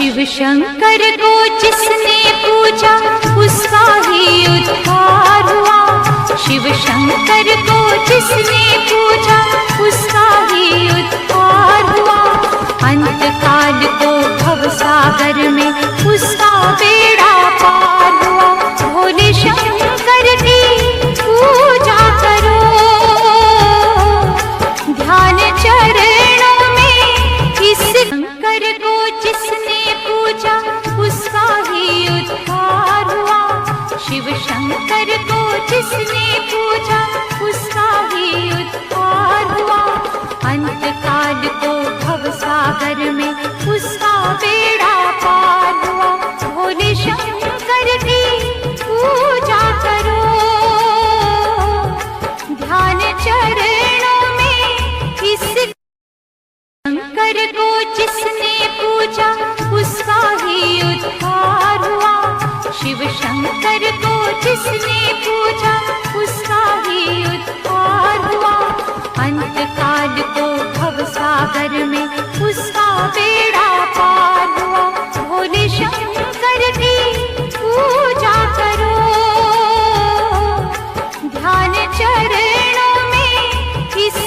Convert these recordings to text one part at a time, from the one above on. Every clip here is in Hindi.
शिव शंकर को जिसने पूजा उसका ही उद्धार हुआ। शिव शंकर को जिसने पूजा उसका ही उद्धार हुआ। अंत काल को भव सागर में उसका बेड़ा पार हुआ। भोले शंकर की पूजा करो, ध्यान चरणों में इस शंकर को जिसने पूजा उसका ही उद्धार हुआ। शिव शंकर को जिसने पूजा उसका ही उद्धार हुआ। अंत काल को भव सागर में उसका बेड़ा पार हुआ। भोले शंकर की पूजा करो, ध्यान चरणों में इस शंकर को जिसने पूजा उसका ही उद्धार हुआ। शिव शंकर को जिसने पूजा उसका ही उद्धार हुआ। अंत काल को भव सागर में उसका बेड़ा पार हुआ। भोले शंकर की पूजा करो, ध्यान चरणों में इस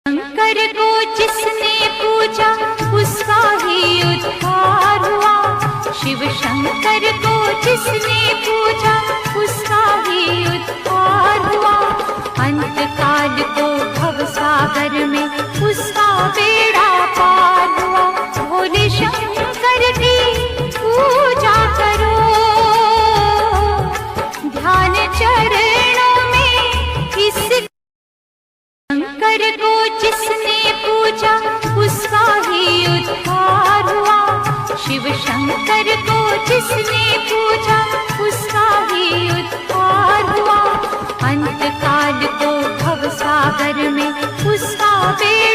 शंकर को जिसने पूजा उसका ही उद्धार हुआ। शिव शंकर को जिसने पूजा उसका ही उद्धार हुआ। अंत काल को भव सागर में उसका बेड़ा पार हुआ। भोले शंकर की पूजा करो, ध्यान चरणों में इस शंकर को जिसने पूजा उसका ही उद्धार हुआ। शिव शंकर को जिसने पूजा उसका ही उद्धार हुआ। अंत काल को भव सागर में उसका बेड़ा